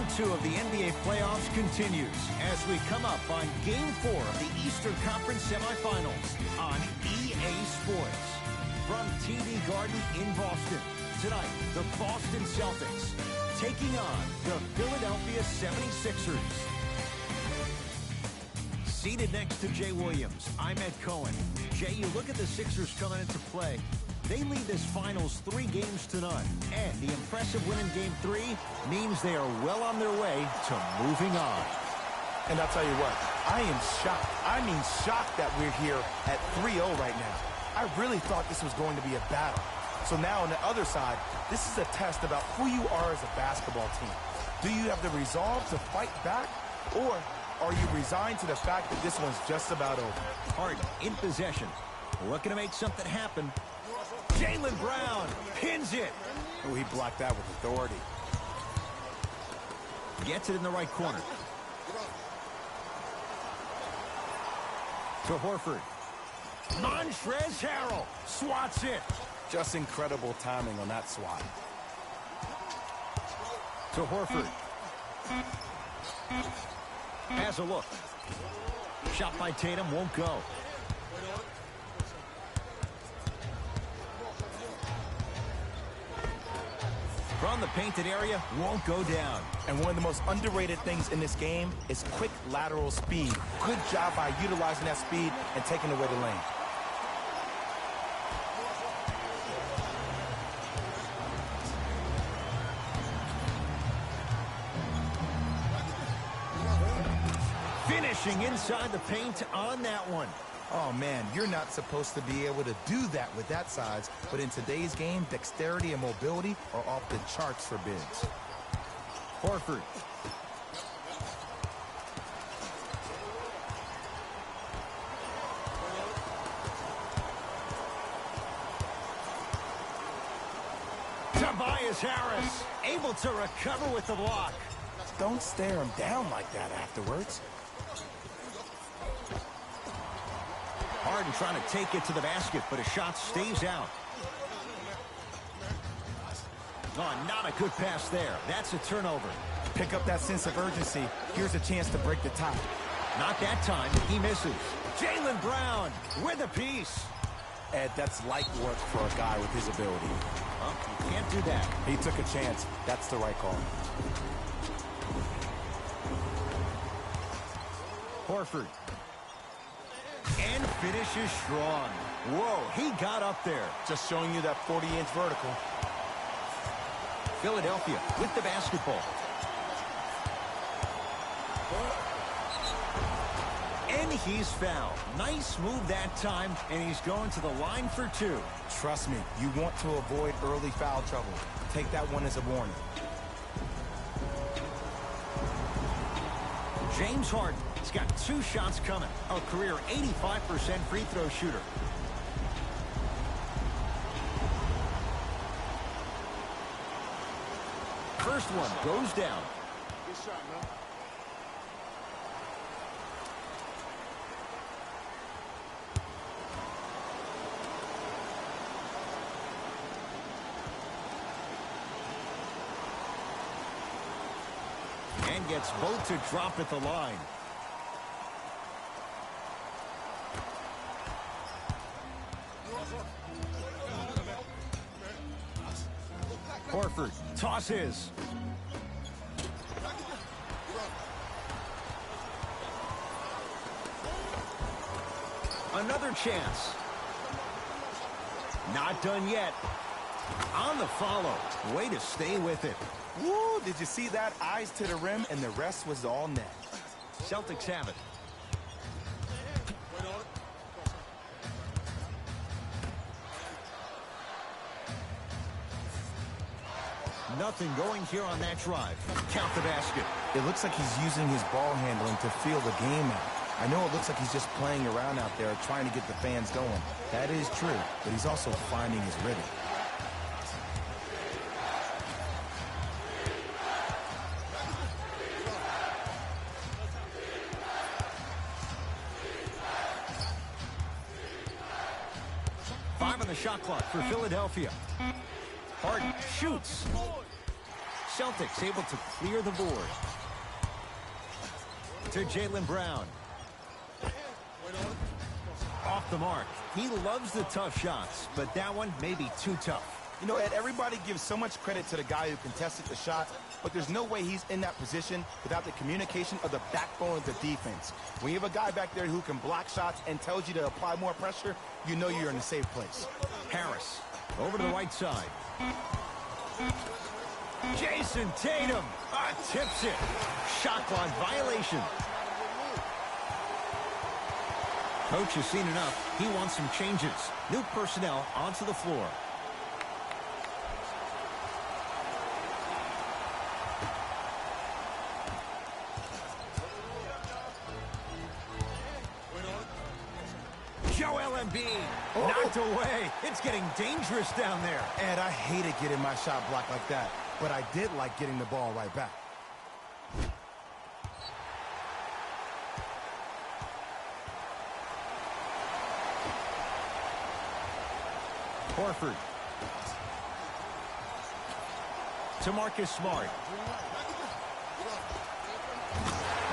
Round 2 of the NBA playoffs continues as we come up on Game 4 of the Eastern Conference semifinals on EA Sports. From TD Garden in Boston, tonight, the Boston Celtics taking on the Philadelphia 76ers. Seated next to Jay Williams, I'm Ed Cohen. Jay, you look at the Sixers coming into play. They lead this finals 3 games to none. And the impressive win in Game 3 means they are well on their way to moving on. And I'll tell you what, I am shocked. I mean shocked that we're here at 3-0 right now. I really thought this was going to be a battle. So now on the other side, this is a test about who you are as a basketball team. Do you have the resolve to fight back? Or are you resigned to the fact that this one's just about over? Harden in possession. Looking to make something happen. Jaylen Brown pins it. Oh, he blocked that with authority. Gets it in the right corner. To Horford. Montrezl Harrell swats it. Just incredible timing on that swat. To Horford. Has a look. Shot by Tatum won't go. From the painted area, won't go down. And one of the most underrated things in this game is quick lateral speed. Good job by utilizing that speed and taking away the lane. Finishing inside the paint on that one. Oh, man, you're not supposed to be able to do that with that size, but in today's game, dexterity and mobility are off the charts for bigs. Horford. Tobias Harris, able to recover with the block. Don't stare him down like that afterwards. Harden trying to take it to the basket, but his shot stays out. Oh, not a good pass there. That's a turnover. Pick up that sense of urgency. Here's a chance to break the tie. Not that time. He misses. Jaylen Brown with a piece. Ed, that's light work for a guy with his ability. Well, you can't do that. He took a chance. That's the right call. Horford. And finishes strong. Whoa, he got up there. Just showing you that 40-inch vertical. Philadelphia with the basketball. And he's fouled. Nice move that time, and he's going to the line for 2. Trust me, you want to avoid early foul trouble. Take that one as a warning. James Harden has got 2 shots coming. A career 85% free throw shooter. First one goes down. Good shot, man. And gets both to drop at the line. Horford tosses. Another chance. Not done yet. On the follow. Way to stay with it. Woo! Did you see that? Eyes to the rim, and the rest was all net. Celtics have it. Nothing going here on that drive. Count the basket. It looks like he's using his ball handling to feel the game out. I know it looks like he's just playing around out there trying to get the fans going. That is true, but he's also finding his rhythm. On the shot clock for Philadelphia. Harden shoots. Celtics able to clear the board. To Jaylen Brown. Off the mark. He loves the tough shots, but that one may be too tough. You know, Ed, everybody gives so much credit to the guy who contested the shot, but there's no way he's in that position without the communication of the backbone of the defense. When you have a guy back there who can block shots and tells you to apply more pressure, you know you're in a safe place. Harris over to the right side. Jason Tatum tips it. Shot clock violation. Coach has seen enough. He wants some changes. New personnel onto the floor. Joel Embiid knocked away. It's getting dangerous down there. Ed, I hated getting my shot blocked like that, but I did like getting the ball right back. Horford. To Marcus Smart.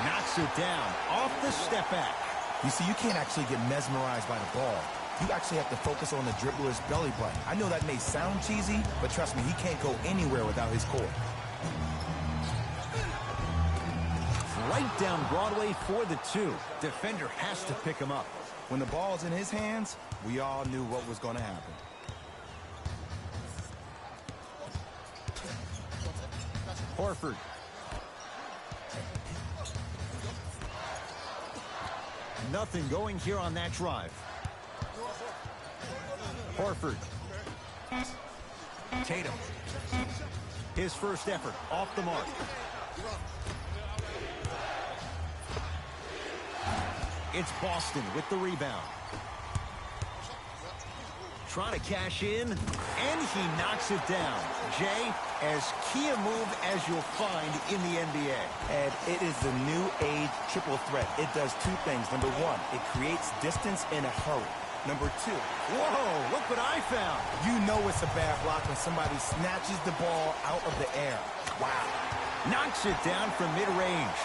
Knocks it down off the step back. You see, you can't actually get mesmerized by the ball. You actually have to focus on the dribbler's belly button. I know that may sound cheesy, but trust me, he can't go anywhere without his core. Right down Broadway for the two. Defender has to pick him up. When the ball's in his hands, we all knew what was going to happen. Horford. Nothing going here on that drive. Horford. Tatum. His first effort off the mark. It's Boston with the rebound. Trying to cash in, and he knocks it down. Jay, as key a move as you'll find in the NBA. And it is the new age triple threat. It does two things. Number one, it creates distance in a hurry. Number two, whoa, look what I found. You know it's a bad block when somebody snatches the ball out of the air. Wow. Knocks it down from mid-range.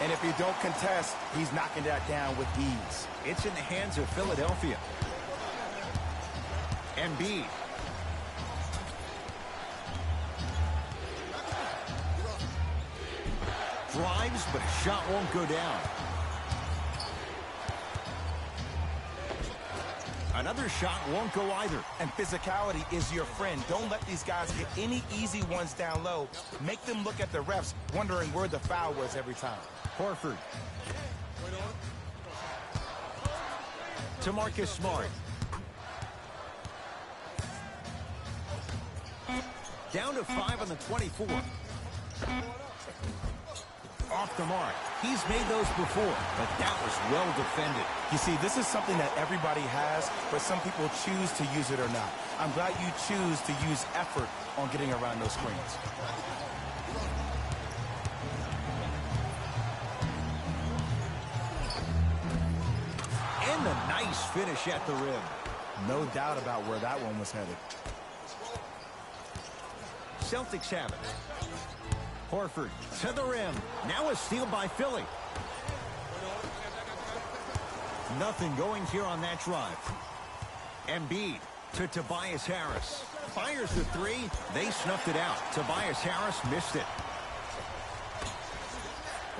And if you don't contest, he's knocking that down with ease. It's in the hands of Philadelphia. Embiid. Drives, but a shot won't go down. Another shot won't go either. And physicality is your friend. Don't let these guys get any easy ones down low. Make them look at the refs, wondering where the foul was every time. Horford. To Marcus Smart. Down to 5 on the 24. Off the mark. He's made those before, but that was well defended. You see, this is something that everybody has, but some people choose to use it or not. I'm glad you choose to use effort on getting around those screens. And a nice finish at the rim. No doubt about where that one was headed. Celtics have it. Horford to the rim. Now a steal by Philly. Nothing going here on that drive. Embiid to Tobias Harris. Fires the three. They snuffed it out. Tobias Harris missed it.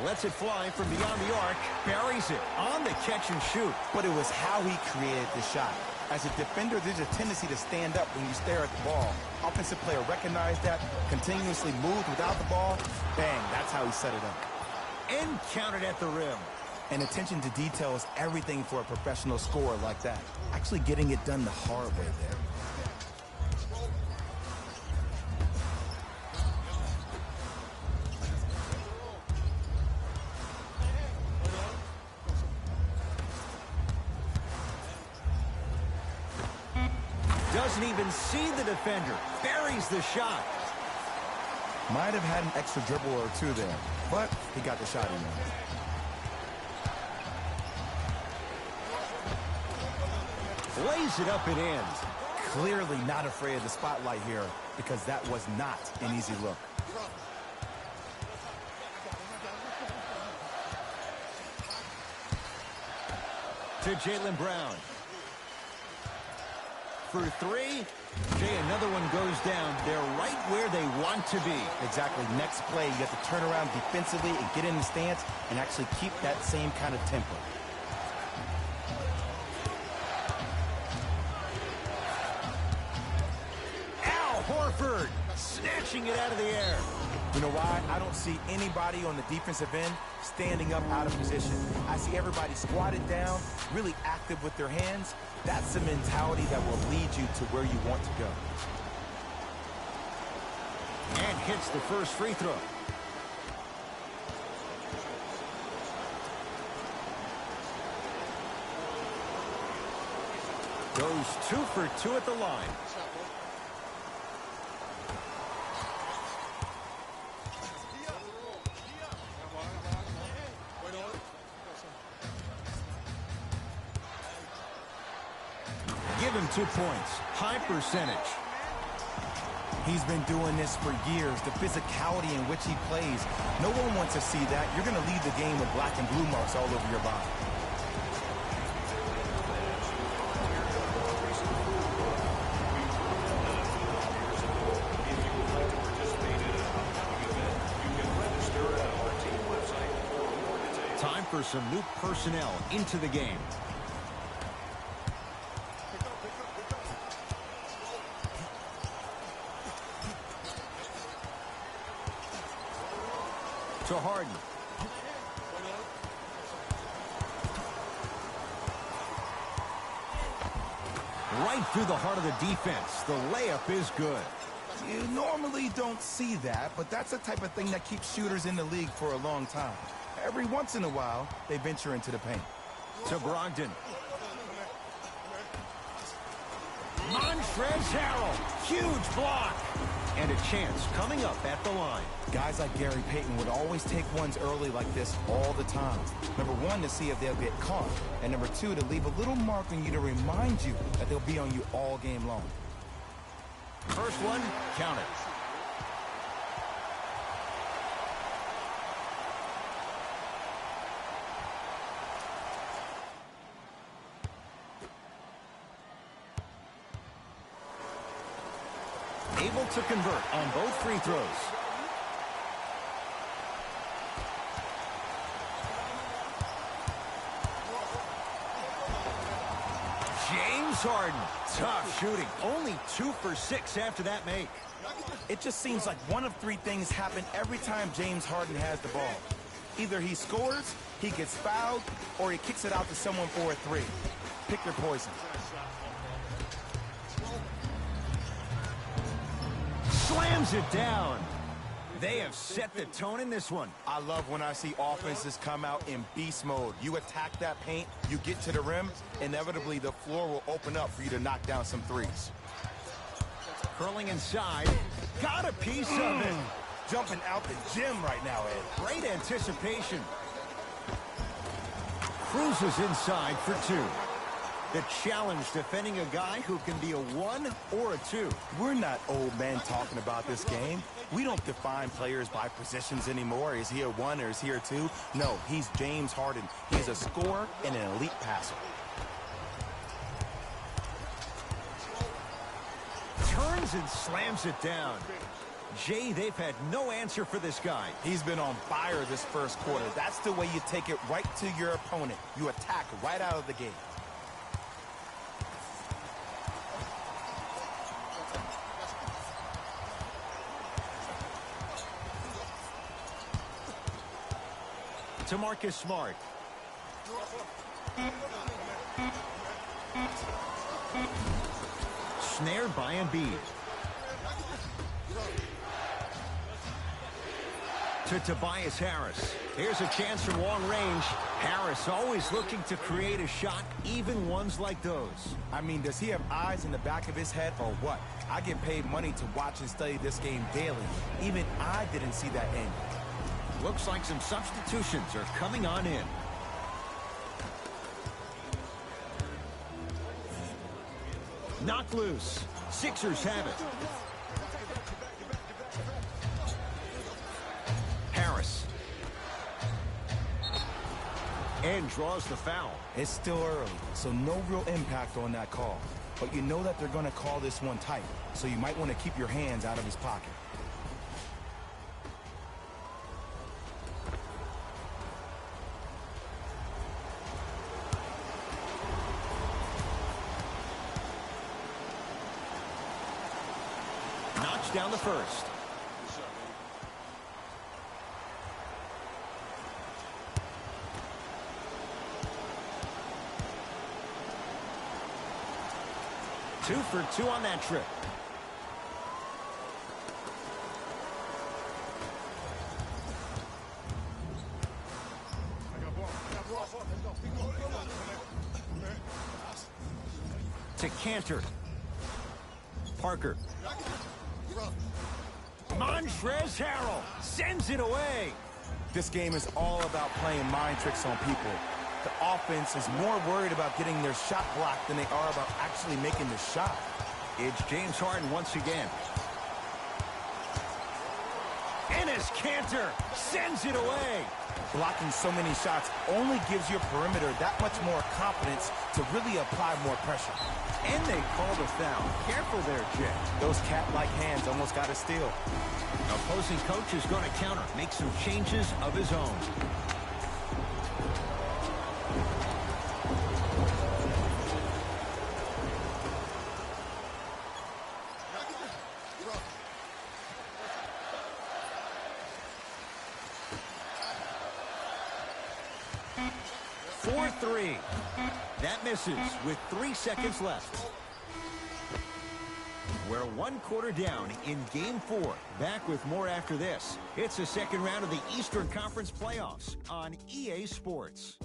Lets it fly from beyond the arc. Buries it on the catch and shoot. But it was how he created the shot. As a defender, there's a tendency to stand up when you stare at the ball. Offensive player recognized that, continuously moved without the ball. Bang, that's how he set it up. And counted at the rim. And attention to detail is everything for a professional scorer like that. Actually getting it done the hard way there. Doesn't even see the defender. Buries the shot. Might have had an extra dribble or two there, but he got the shot in there. Lays it up and in. Clearly not afraid of the spotlight here. because that was not an easy look. To Jaylen Brown. For three. Jay, another one goes down. They're right where they want to be. Exactly. Next play, you have to turn around defensively and get in the stance and actually keep that same kind of tempo. Al Horford snatching it out of the air. You know why? I don't see anybody on the defensive end standing up out of position. I see everybody squatted down, really active with their hands. That's the mentality that will lead you to where you want to go. And hits the first free throw. Goes 2 for 2 at the line. Give him 2 points. High percentage. He's been doing this for years. The physicality in which he plays. No one wants to see that. You're going to leave the game with black and blue marks all over your body. Time for some new personnel into the game. To Harden. Right through the heart of the defense. The layup is good. You normally don't see that, but that's the type of thing that keeps shooters in the league for a long time. Every once in a while, they venture into the paint. To Brogdon. Montrezl Harrell. Huge block. And a chance coming up at the line. Guys like Gary Payton would always take ones early like this all the time. Number one, to see if they'll get caught. And number two, to leave a little mark on you to remind you that they'll be on you all game long. First one, count it. Able to convert on both free throws. James Harden, tough shooting. Only 2 for 6 after that make. It just seems like one of three things happen every time James Harden has the ball. Either he scores, he gets fouled, or he kicks it out to someone for a three. Pick your poison. Slams it down. They have set the tone in this one. I love when I see offenses come out in beast mode. You attack that paint, you get to the rim, inevitably the floor will open up for you to knock down some threes. Curling inside. Got a piece of it. Jumping out the gym right now, Ed. Great anticipation. Cruises inside for 2. The challenge defending a guy who can be a 1 or a 2. We're not old men talking about this game. We don't define players by positions anymore. Is he a 1 or is he a 2? No, he's James Harden. He's a scorer and an elite passer. Turns and slams it down. Jay, they've had no answer for this guy. He's been on fire this first quarter. That's the way you take it right to your opponent. You attack right out of the gate. To Marcus Smart. Snared by Embiid. To Tobias Harris. Here's a chance from long range. Harris always looking to create a shot, even ones like those. I mean, does he have eyes in the back of his head or what? I get paid money to watch and study this game daily. Even I didn't see that end. Looks like some substitutions are coming on in. Knocked loose. Sixers have it. And draws the foul. It's still early, so no real impact on that call. But you know that they're going to call this one tight, so you might want to keep your hands out of his pocket. Knocks down the first. Two for two on that trip. To Cantor. Parker. Montrezl Harrell sends it away. This game is all about playing mind tricks on people. The offense is more worried about getting their shot blocked than they are about actually making the shot. It's James Harden once again. Enes Kanter sends it away. Blocking so many shots only gives your perimeter that much more confidence to really apply more pressure. And they call the foul. Careful there, Jay. Those cat-like hands almost got a steal. Opposing coach is going to counter, make some changes of his own. For three. That misses with 3 seconds left. We're 1 quarter down in Game 4. Back with more after this. It's the second round of the Eastern Conference playoffs on EA Sports.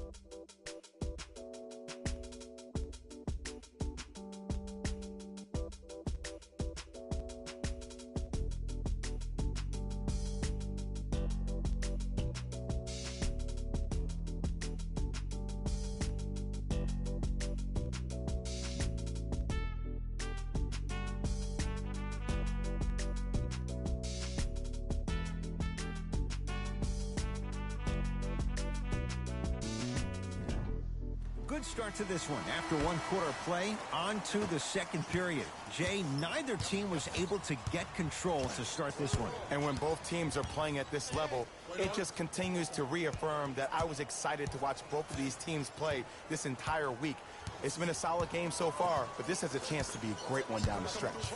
Good start to this one. After 1 quarter play, on to the second period. Jay, neither team was able to get control to start this one. And when both teams are playing at this level, it just continues to reaffirm that I was excited to watch both of these teams play this entire week. It's been a solid game so far, but this has a chance to be a great one down the stretch.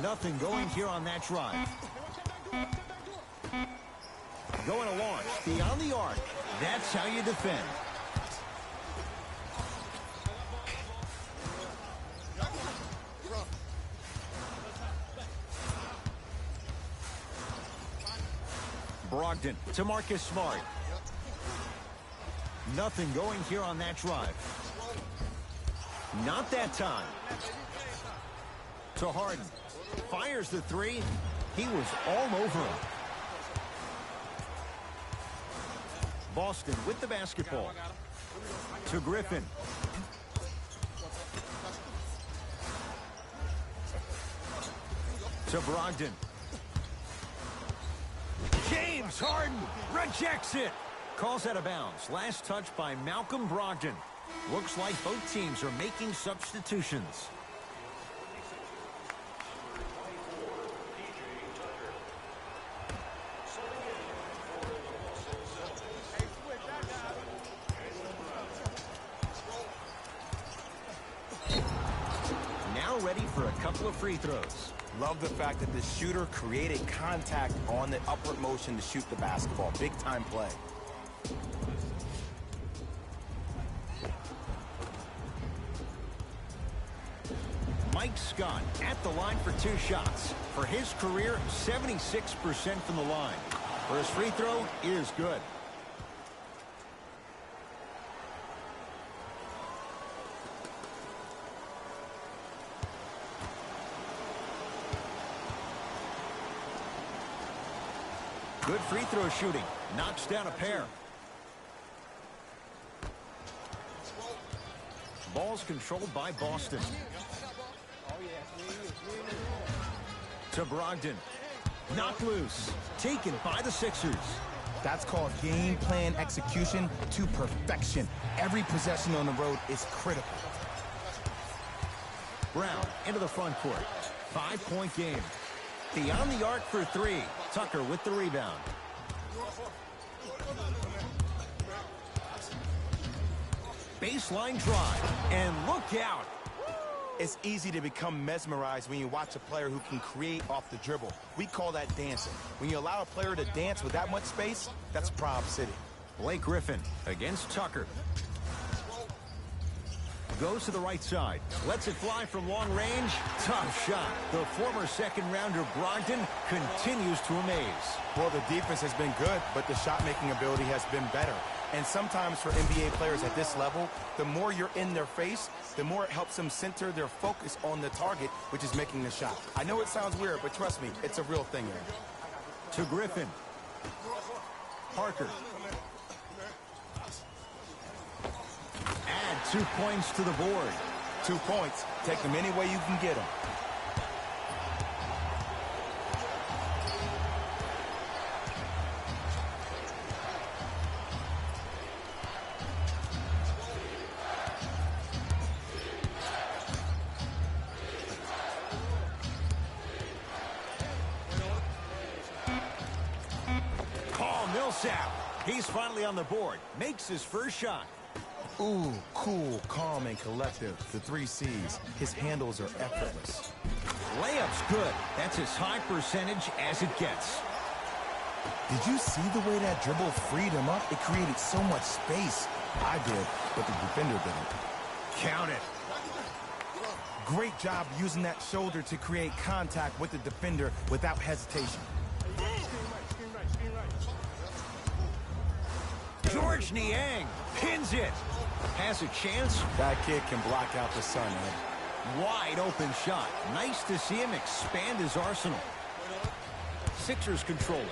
Nothing going here on that drive. Going to launch beyond the arc. That's how you defend. Brogdon to Marcus Smart. Nothing going here on that drive. Not that time. To Harden. Fires the three. He was all over him. Boston with the basketball. To Griffin. To Brogdon. James Harden rejects it. Calls out of bounds. Last touch by Malcolm Brogdon. Looks like both teams are making substitutions. Now ready for a couple of free throws. Love the fact that the shooter created contact on the upward motion to shoot the basketball. Big time play. Mike Scott at the line for 2 shots. For his career, 76% from the line. For his free throw, is good. Good free throw shooting. Knocks down a pair. Ball's controlled by Boston. To Brogdon. Knocked loose. Taken by the Sixers. That's called game plan execution to perfection. Every possession on the road is critical. Brown into the front court. 5-point game. Beyond the arc for three. Tucker with the rebound. Baseline drive. And look out. It's easy to become mesmerized when you watch a player who can create off the dribble. We call that dancing. When you allow a player to dance with that much space, that's Prob City. Blake Griffin against Tucker. Goes to the right side. Lets it fly from long range. Tough shot. The former second-rounder Brogdon continues to amaze. Well, the defense has been good, but the shot-making ability has been better. And sometimes for NBA players at this level, the more you're in their face, the more it helps them center their focus on the target, which is making the shot. I know it sounds weird, but trust me, it's a real thing here. To Griffin. Parker. Add 2 points to the board. 2 points. Take them any way you can get them. He's finally on the board. Makes his first shot. Ooh, cool, calm, and collective. The 3 C's. His handles are effortless. Layup's good. That's as high percentage as it gets. Did you see the way that dribble freed him up? It created so much space. I did, but the defender didn't. Count it. Great job using that shoulder to create contact with the defender without hesitation. George Niang pins it. Has a chance. That kid can block out the sun, Ed. Wide open shot. Nice to see him expand his arsenal. Sixers control it.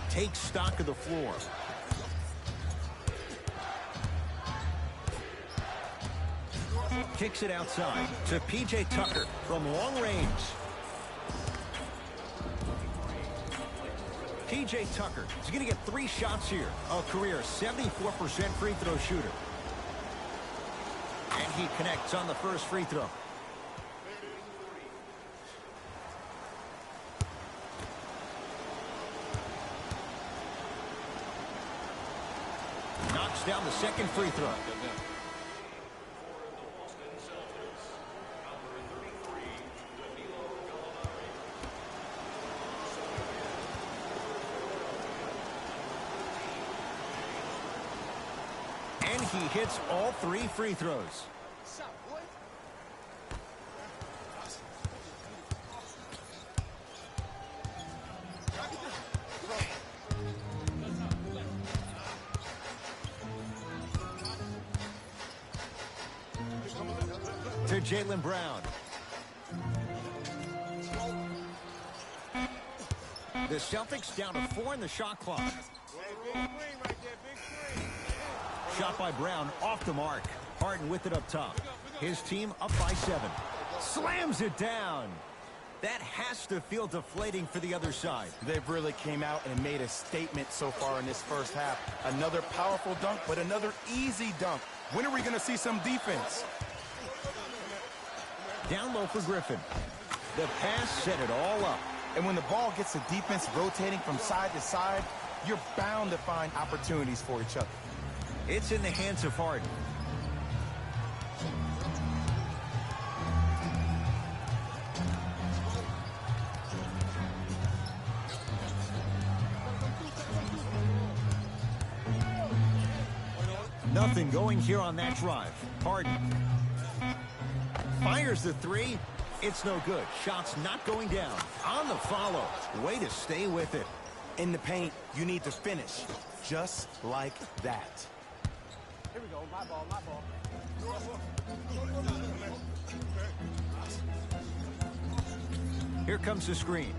Takes stock of the floor. Kicks it outside to P.J. Tucker from long range. P.J. Tucker is going to get 3 shots here. A career 74% free throw shooter. And he connects on the first free throw. Knocks down the second free throw. And he hits all 3 free throws. To Jaylen Brown. The Celtics down to 4 in the shot clock. Shot by Brown off the mark. Harden with it up top. His team up by 7. Slams it down. That has to feel deflating for the other side. They've really came out and made a statement so far in this first half. Another powerful dunk, but another easy dunk. When are we going to see some defense? Down low for Griffin. The pass set it all up. And when the ball gets the defense rotating from side to side, you're bound to find opportunities for each other. It's in the hands of Harden. Nothing going here on that drive. Harden fires the 3. It's no good. Shot's not going down. On the follow. Way to stay with it. In the paint, you need to finish. Just like that. Here we go. My ball, my ball. Here comes the screen.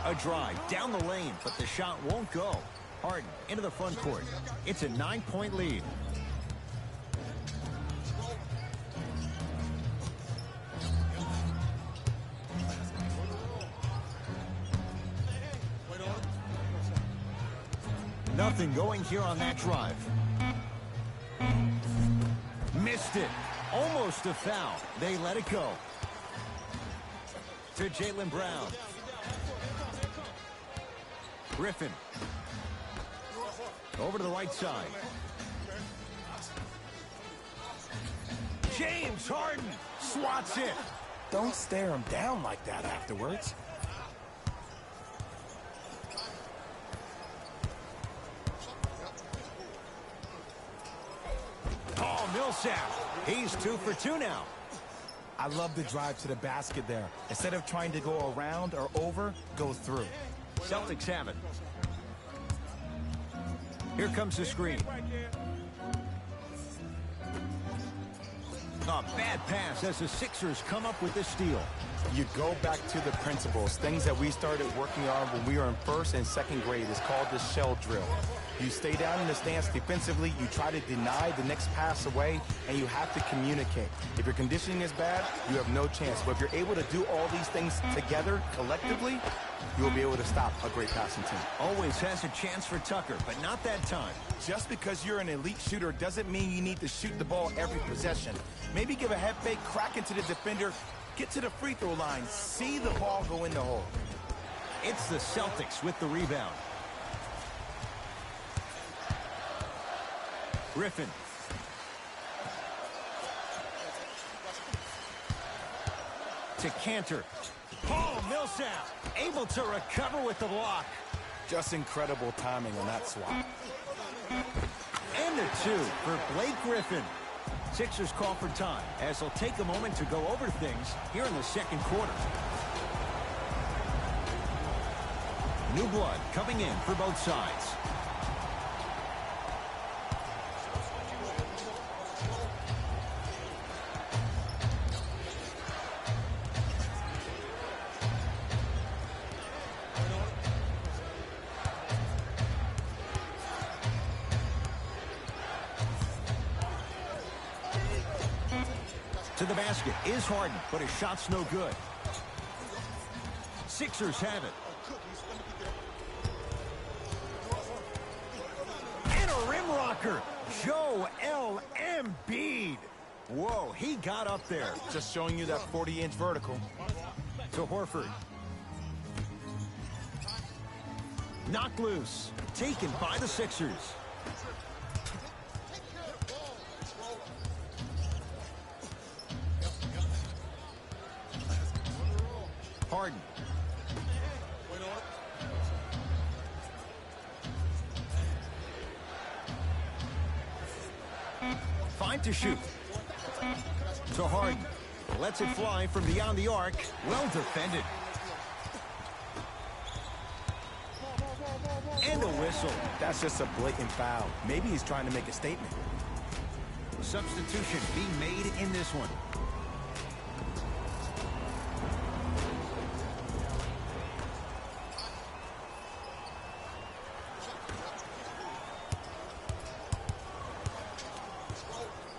A drive down the lane, but the shot won't go. Harden into the front court. It's a 9-point lead. Nothing going here on that drive. Missed it. Almost a foul. They let it go. To Jaylen Brown. Griffin. Over to the right side. James Harden swats it. Don't stare him down like that afterwards. Oh, Millsap. He's 2 for 2 now. I love the drive to the basket there. Instead of trying to go around or over, go through. Celtics have it. Here comes the screen. A bad pass as the Sixers come up with this steal. You go back to the principles, things that we started working on when we were in first and second grade. It's called the shell drill. You stay down in the stance defensively, you try to deny the next pass away, and you have to communicate. If your conditioning is bad, you have no chance. But if you're able to do all these things together, collectively, you'll be able to stop a great passing team. Always has a chance for Tucker, but not that time. Just because you're an elite shooter doesn't mean you need to shoot the ball every possession. Maybe give a head fake, crack into the defender, get to the free throw line, see the ball go in the hole. It's the Celtics with the rebound. Griffin. To Cantor. Paul Millsap able to recover with the block. Just incredible timing on that swap. And the 2 for Blake Griffin. Sixers call for time as they'll take a moment to go over things here in the second quarter. New blood coming in for both sides. To the basket is Harden, but his shot's no good. Sixers have it. And a rim rocker. Joel Embiid. Whoa, he got up there. Just showing you that 40-inch vertical. To Horford. Knocked loose. Taken by the Sixers. Harden. Fine to shoot. To Harden. Lets it fly from beyond the arc. Well defended. And a whistle. That's just a blatant foul. Maybe he's trying to make a statement. Substitution being made in this one.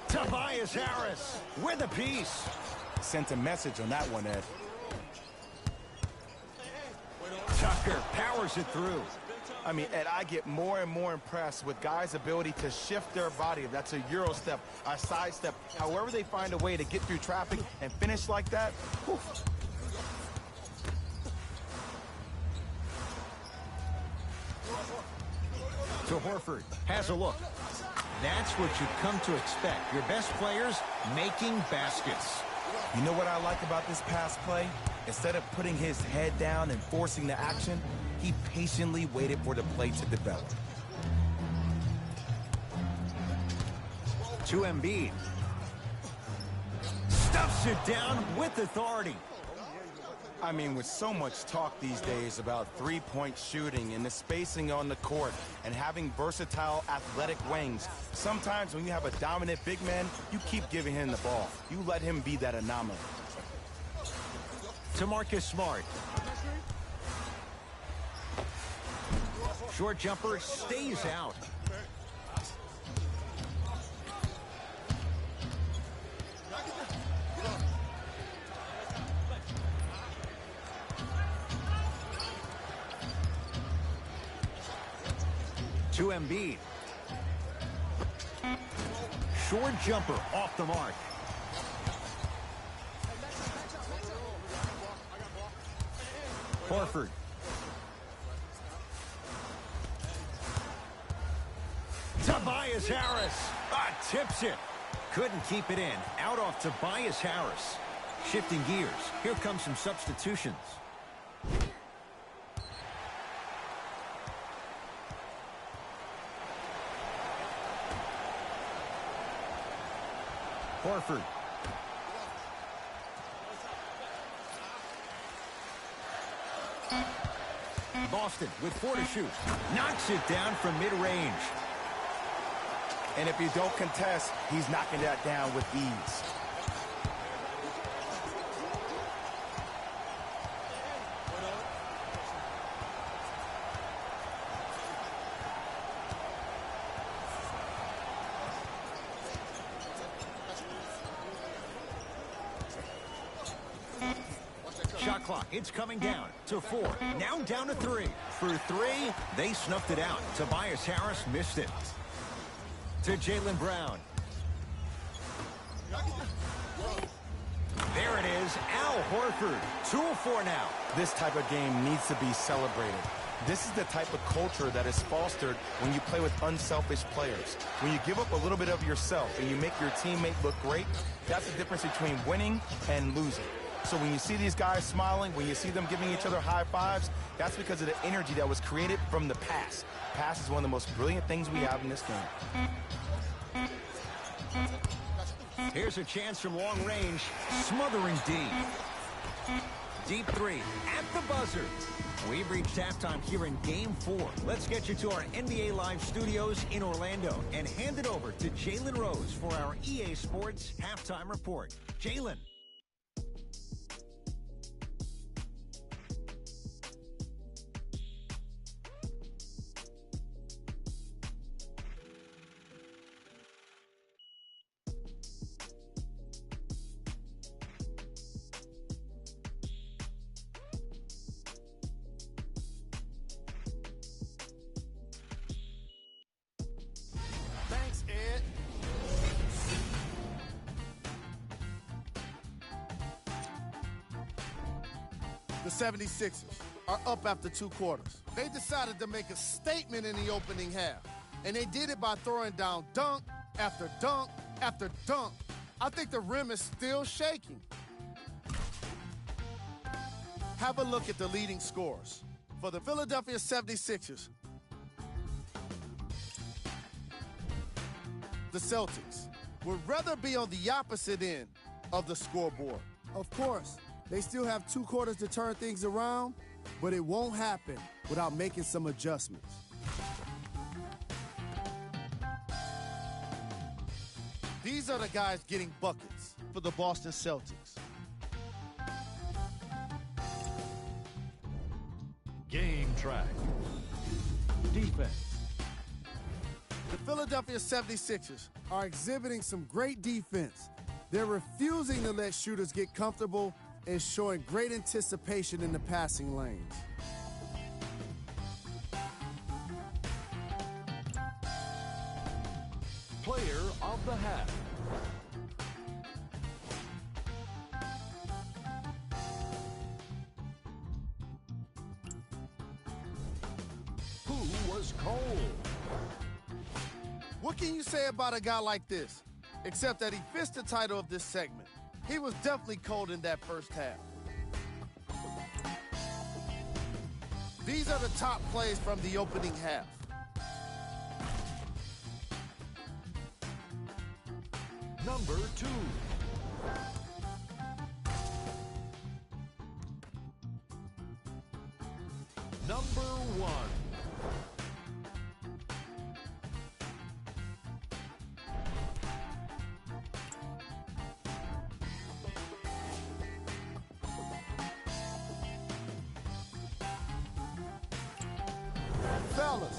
Tobias Harris with a piece. Sent a message on that one, Ed. Tucker powers it through. I mean, Ed, I get more and more impressed with guys' ability to shift their body. If that's a Euro step, a side step, however they find a way to get through traffic and finish like that. Whew. To Horford. Has a look. That's what you've come to expect. Your best players making baskets. You know what I like about this pass play? Instead of putting his head down and forcing the action, he patiently waited for the play to develop. To Embiid. Stuffs it down with authority. I mean, with so much talk these days about three-point shooting and the spacing on the court and having versatile athletic wings, sometimes when you have a dominant big man, you keep giving him the ball. You let him be that anomaly. To Marcus Smart. Short jumper stays out. To Embiid. Short jumper off the mark. Horford. Tobias Harris. Tips it. Couldn't keep it in. Out off Tobias Harris. Shifting gears. Here comes some substitutions. Horford. Boston with 4 to shoot. Knocks it down from mid-range. And if you don't contest, he's knocking that down with ease. Shot clock, it's coming down to 4. Now down to 3. For 3, they snuffed it out. Tobias Harris missed it. To Jaylen Brown. There it is, Al Horford. 2 of 4 now. This type of game needs to be celebrated. This is the type of culture that is fostered when you play with unselfish players. When you give up a little bit of yourself and you make your teammate look great, that's the difference between winning and losing. So when you see these guys smiling, when you see them giving each other high fives, that's because of the energy that was created from the pass. Pass is one of the most brilliant things we have in this game. Here's a chance from long range. Smothering deep. Deep 3 at the buzzer. We've reached halftime here in Game 4. Let's get you to our NBA Live studios in Orlando and hand it over to Jalen Rose for our EA Sports Halftime Report. Jalen. Thanks, Ed. The 76ers are up after 2 quarters. They decided to make a statement in the opening half, and they did it by throwing down dunk after dunk after dunk. I think the rim is still shaking. Have a look at the leading scorers. For the Philadelphia 76ers, the Celtics would rather be on the opposite end of the scoreboard. Of course, they still have 2 quarters to turn things around, but it won't happen without making some adjustments. These are the guys getting buckets for the Boston Celtics. Game track. Defense. The Philadelphia 76ers Are exhibiting some great defense. They're refusing to let shooters get comfortable and showing great anticipation in the passing lanes. Player of the half. Who was cold? What can you say about a guy like this? Except that he fits the title of this segment. He was definitely cold in that first half. These are the top plays from the opening half. Number 2. Number 1. Fellas,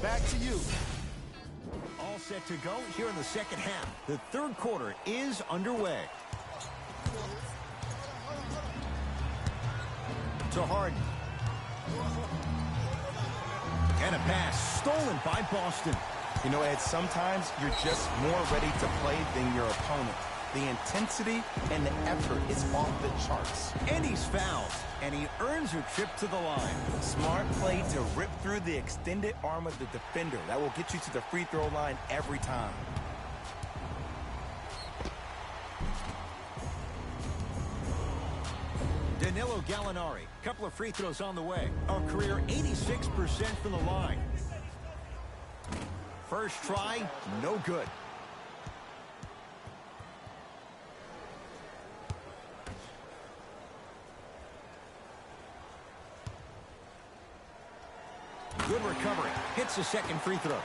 Back to you. All set to go here in the second half. The third quarter is underway. To Harden. And a pass stolen by Boston. You know, Ed, sometimes you're just more ready to play than your opponent. The intensity and the effort is off the charts. And he's fouled, and he earns a trip to the line. Smart play to rip through the extended arm of the defender. That will get you to the free throw line every time. Danilo Gallinari, couple of free throws on the way. A career 86% from the line. First try, no good. Good recovery. Hits the second free throw.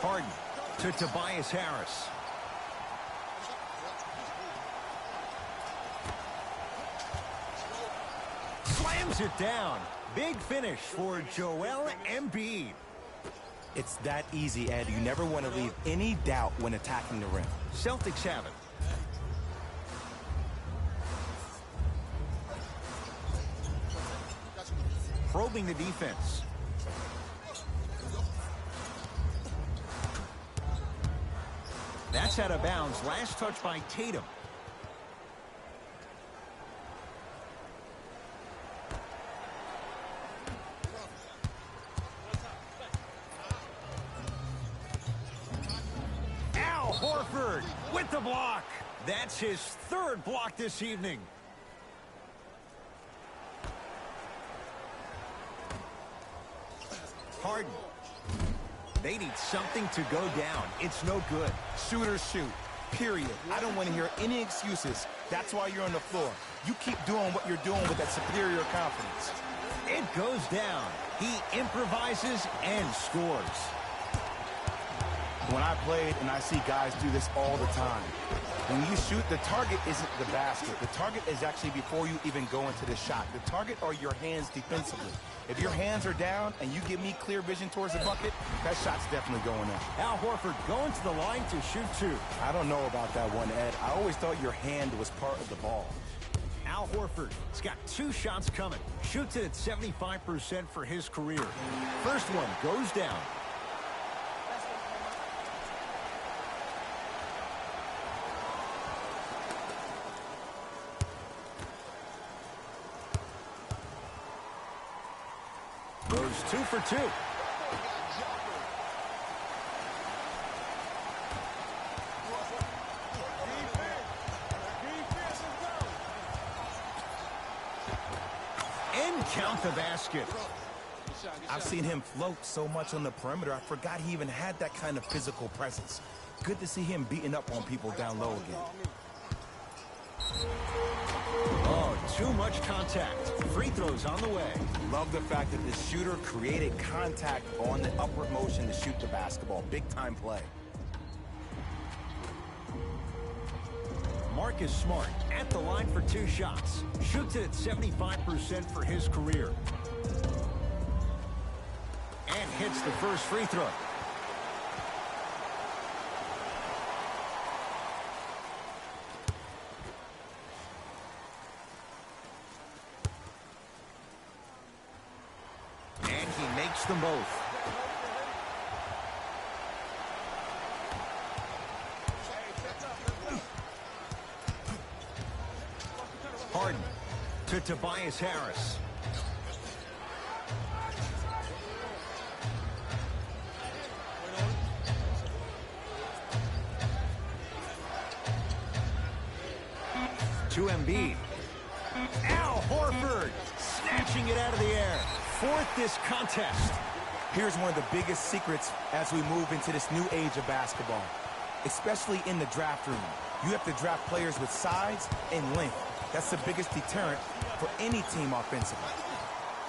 Harden to Tobias Harris. Slams it down. Big finish for Joel Embiid. It's that easy, Ed. You never want to leave any doubt when attacking the rim. Celtics have it. Probing the defense. That's out of bounds. Last touch by Tatum. Al Horford with the block. That's his third block this evening. Harden. They need something to go down. It's no good. Shooters shoot, period. I don't want to hear any excuses. That's why you're on the floor. You keep doing what you're doing with that superior confidence. It goes down. He improvises and scores. When I played, and I see guys do this all the time, when you shoot, the target isn't the basket. The target is actually before you even go into the shot. The target are your hands defensively. If your hands are down and you give me clear vision towards the bucket, that shot's definitely going in. Al Horford going to the line to shoot two. I don't know about that one, Ed. I always thought your hand was part of the ball. Al Horford has got two shots coming. Shoots it at 75% for his career. First one goes down. Goes 2 for 2. And count the basket. I've seen him float so much on the perimeter, I forgot he even had that kind of physical presence. Good to see him beating up on people down low again. Oh, too much contact. Free throws on the way. Love the fact that the shooter created contact on the upward motion to shoot the basketball. Big time play. Marcus Smart at the line for two shots. Shoots it at 75% for his career. And hits the first free throw. And he makes them both. Harden to Tobias Harris. To Embiid. Al Horford snatching it out of the air. Fourth this contest. Here's one of the biggest secrets as we move into this new age of basketball, especially in the draft room. You have to draft players with size and length. That's the biggest deterrent for any team offensively.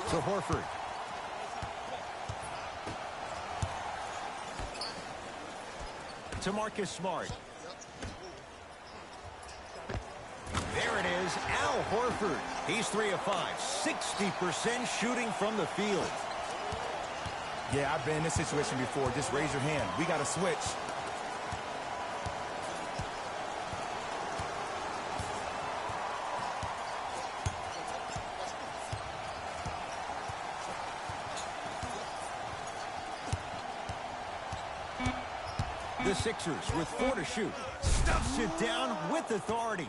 To Horford. To Marcus Smart. There it is, Al Horford. He's 3 of 5, 60% shooting from the field. Yeah, I've been in this situation before. Just raise your hand. We got to switch. The Sixers with 4 to shoot. Stuffs it down with authority.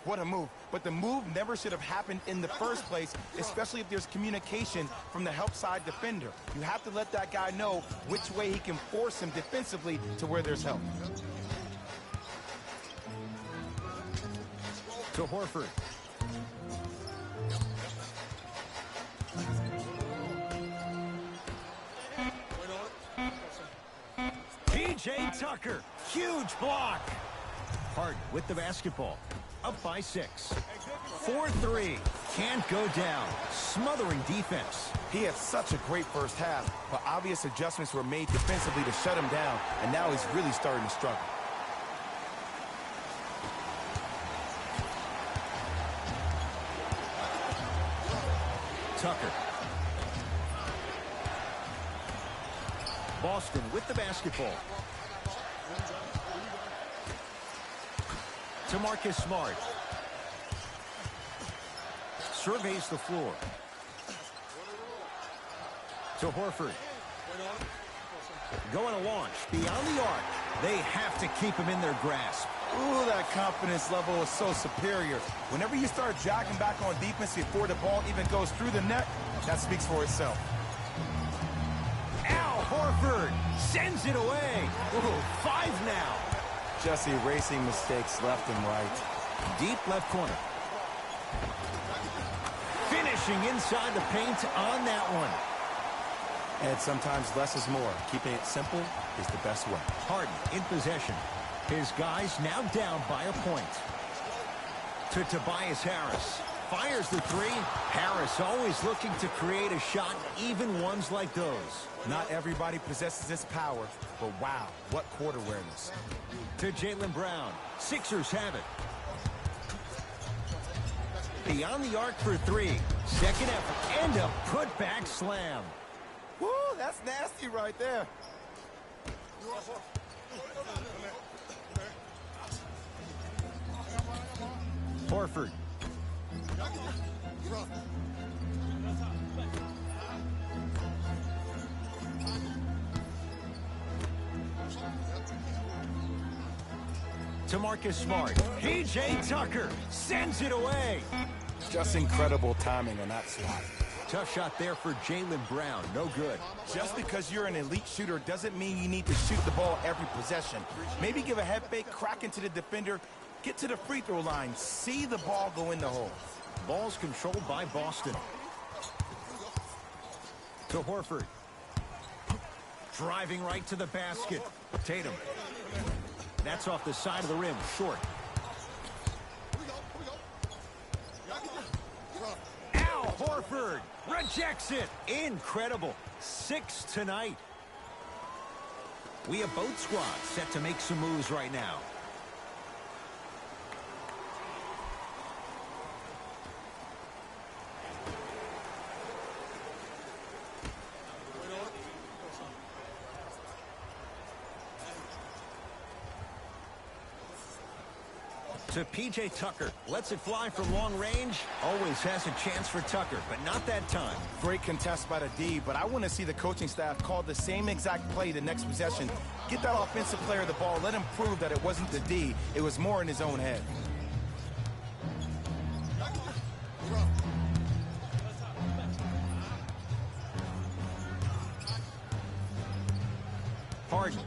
What a move. But the move never should have happened in the first place, especially if there's communication from the help side defender. You have to let that guy know which way he can force him defensively to where there's help. To Horford. P.J. Tucker, huge block. Harden with the basketball, up by 6. 4-3, can't go down. Smothering defense. He had such a great first half, but obvious adjustments were made defensively to shut him down, and now he's really starting to struggle. Tucker. Boston with the basketball. To Marcus Smart. Surveys the floor. To Horford. Going to launch beyond the arc. They have to keep him in their grasp. Ooh, that confidence level is so superior. Whenever you start jogging back on defense before the ball even goes through the net, that speaks for itself. Al Horford sends it away. Ooh, 5 now. Just erasing mistakes left and right. Deep left corner. Finishing inside the paint on that one. And sometimes less is more. Keeping it simple is the best way. Harden in possession. His guys now down by a point. To Tobias Harris. Fires the 3. Harris always looking to create a shot, even ones like those. Not everybody possesses this power, but wow, what court awareness. To Jaylen Brown. Sixers have it. Beyond the arc for 3. Second effort and a putback slam. Woo, that's nasty right there. Horford. To Marcus Smart. P.J. Tucker sends it away. Just incredible timing on that slide. Tough shot there for Jaylen Brown. No good. Just because you're an elite shooter doesn't mean you need to shoot the ball every possession. Maybe give a head fake, crack into the defender, get to the free throw line, see the ball go in the hole. Ball's controlled by Boston. To Horford. Driving right to the basket. Tatum. That's off the side of the rim. Short. Al Horford rejects it. Incredible. 6 tonight. We have both squads set to make some moves right now. To P.J. Tucker. Lets it fly from long range. Always has a chance for Tucker, but not that time. Great contest by the D, but I want to see the coaching staff call the same exact play the next possession. Get that offensive player the ball. Let him prove that it wasn't the D. It was more in his own head. Harden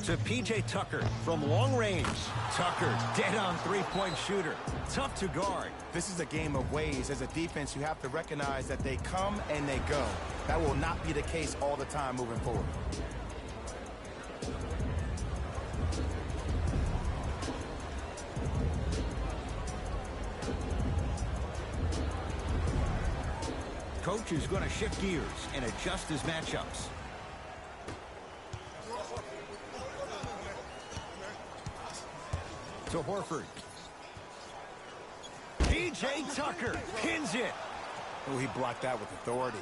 to P.J. Tucker from long range. Tucker, dead on three-point shooter. Tough to guard. This is a game of ways. As a defense, you have to recognize that they come and they go. That will not be the case all the time moving forward. Coach is going to shift gears and adjust his matchups. To Horford. P.J. Tucker pins it. Oh, he blocked that with authority.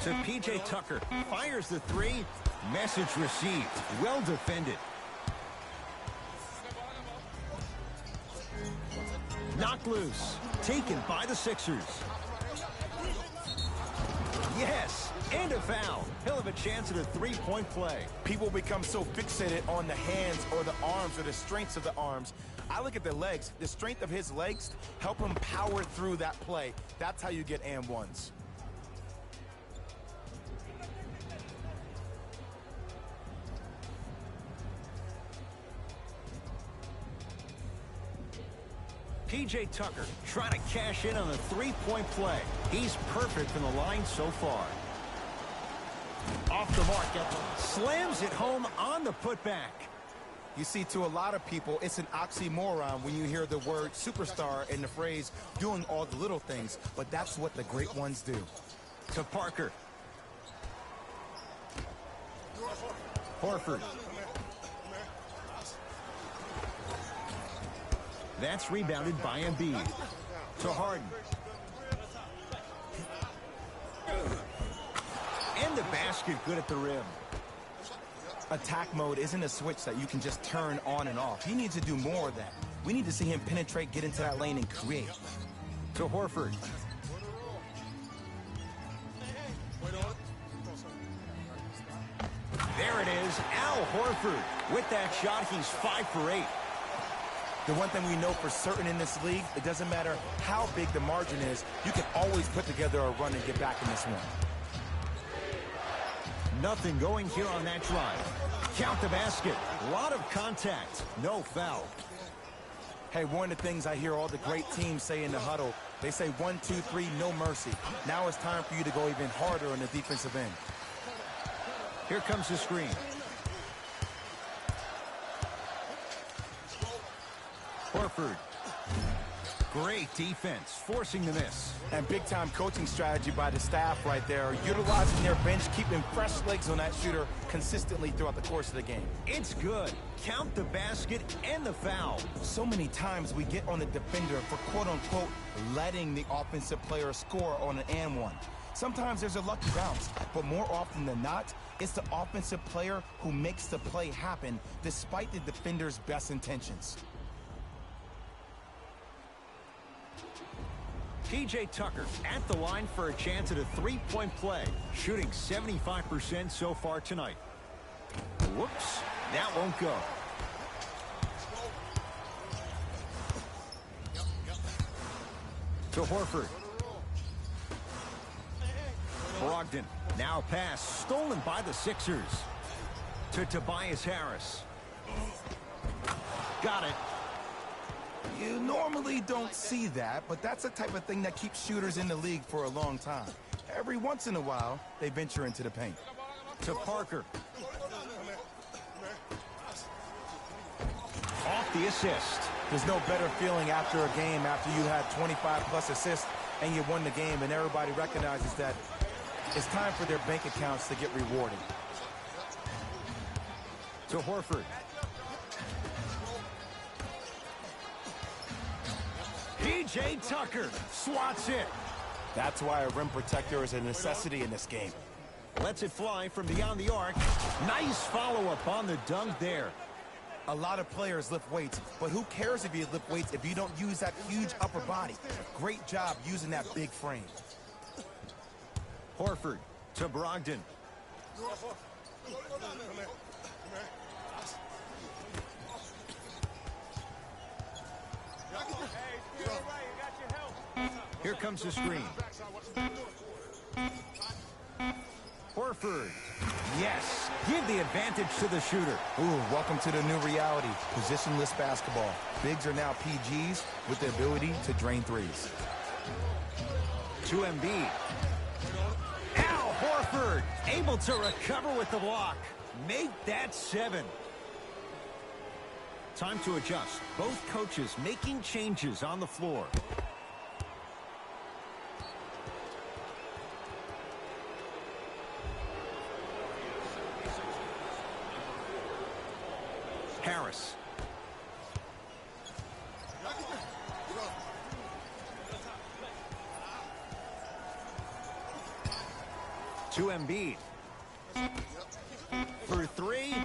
To P.J. Tucker, fires the three. Message received. Well defended. Knocked loose. Taken by the Sixers. Yes, and a foul. He'll have a chance at a three-point play. People become so fixated on the hands or the arms or the strengths of the arms. I look at the legs. The strength of his legs help him power through that play. That's how you get and ones. P.J. Tucker trying to cash in on a three-point play. He's perfect from the line so far. Off the mark, slams it home on the putback. You see, to a lot of people, it's an oxymoron when you hear the word superstar and the phrase doing all the little things, but that's what the great ones do. To Parker. Horford. That's rebounded by Embiid. To Harden. And the basket good at the rim. Attack mode isn't a switch that you can just turn on and off. He needs to do more of that. We need to see him penetrate, get into that lane, and create. To Horford. There it is, Al Horford. With that shot, he's 5 for 8. The one thing we know for certain in this league, it doesn't matter how big the margin is, you can always put together a run and get back in this one. Nothing going here on that drive. Count the basket. A lot of contact. No foul. Hey, one of the things I hear all the great teams say in the huddle, they say 1, 2, 3, no mercy. Now it's time for you to go even harder on the defensive end. Here comes the screen. Horford. Great defense, forcing the miss. And big-time coaching strategy by the staff right there, utilizing their bench, keeping fresh legs on that shooter consistently throughout the course of the game. It's good. Count the basket and the foul. So many times we get on the defender for quote-unquote letting the offensive player score on an and one. Sometimes there's a lucky bounce, but more often than not, it's the offensive player who makes the play happen despite the defender's best intentions. P.J. Tucker at the line for a chance at a three-point play, shooting 75% so far tonight. Whoops, that won't go. To Horford. Brogdon, now a pass stolen by the Sixers. To Tobias Harris. Got it. You normally don't see that, but that's the type of thing that keeps shooters in the league for a long time. Every once in a while, they venture into the paint. To Parker. Off the assist. There's no better feeling after a game after you had 25-plus assists and you won the game and everybody recognizes that it's time for their bank accounts to get rewarded. To Horford. P.J. Tucker swats it. That's why a rim protector is a necessity in this game. Lets it fly from beyond the arc. Nice follow-up on the dunk there. A lot of players lift weights, but who cares if you lift weights if you don't use that huge upper body? Great job using that big frame. Horford to Brogdon. Here comes the screen. Horford. Yes. Give the advantage to the shooter. Ooh, welcome to the new reality. Positionless basketball. Bigs are now PGs with the ability to drain threes. To Embiid. Al Horford able to recover with the block. Make that 7. Time to adjust. Both coaches making changes on the floor. Harris. To Embiid. For three.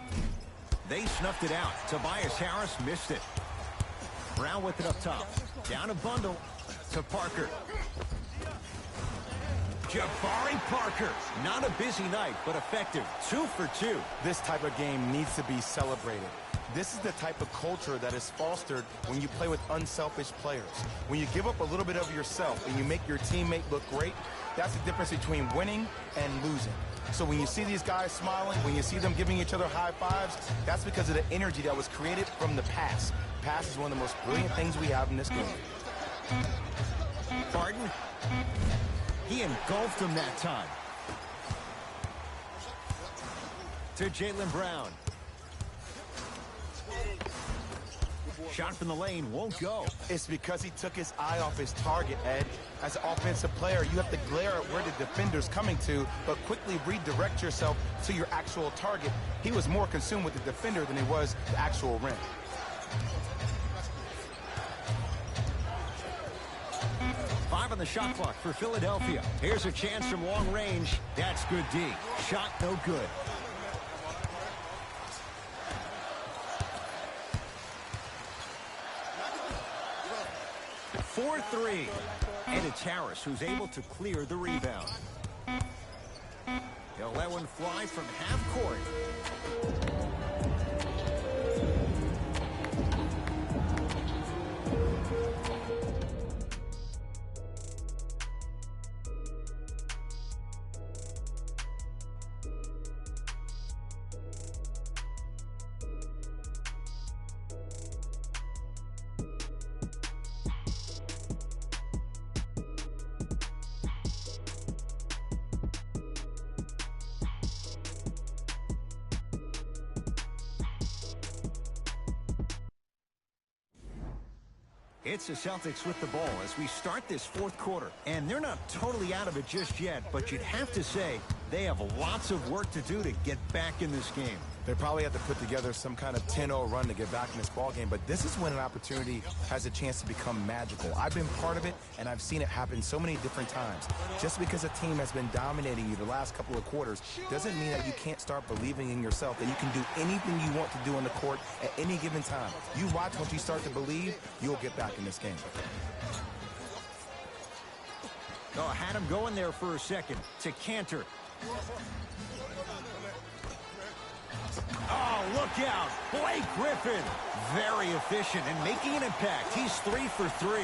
They snuffed it out. Tobias Harris missed it. Brown with it up top. Down a bundle to Parker. Jabari Parker. Not a busy night, but effective. 2 for 2. This type of game needs to be celebrated. This is the type of culture that is fostered when you play with unselfish players. When you give up a little bit of yourself and you make your teammate look great, that's the difference between winning and losing. So when you see these guys smiling, when you see them giving each other high fives, that's because of the energy that was created from the pass. Pass is one of the most brilliant things we have in this game. Barton. He engulfed him that time. To Jaylen Brown. Shot from the lane won't go. It's because he took his eye off his target, Ed. As an offensive player, you have to glare at where the defender's coming to, but quickly redirect yourself to your actual target. He was more consumed with the defender than he was the actual rim. Five on the shot clock for Philadelphia. Here's a chance from long range. That's good D. Shot no good. For three. And it's Harris who's able to clear the rebound. He'll let one fly from half court. It's the Celtics with the ball as we start this fourth quarter. And they're not totally out of it just yet, but you'd have to say they have lots of work to do to get back in this game. They probably have to put together some kind of 10-0 run to get back in this ball game, but this is when an opportunity has a chance to become magical. I've been part of it, and I've seen it happen so many different times. Just because a team has been dominating you the last couple of quarters doesn't mean that you can't start believing in yourself, that you can do anything you want to do on the court at any given time. You watch, once you start to believe, you'll get back in this game. Oh, had him going there for a second to Cantor. Oh, look out. Blake Griffin. Very efficient and making an impact. He's 3 for 3.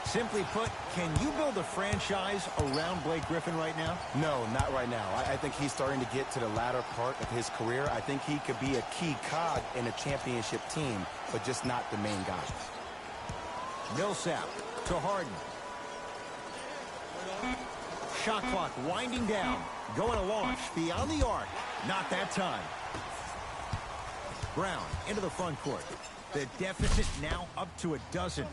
Simply put, can you build a franchise around Blake Griffin right now? No, not right now. I think he's starting to get to the latter part of his career. I think he could be a key cog in a championship team, but just not the main guy. Millsap to Harden. Shot clock winding down. Going to launch beyond the arc. Not that time. Brown into the front court. The deficit now up to a dozen.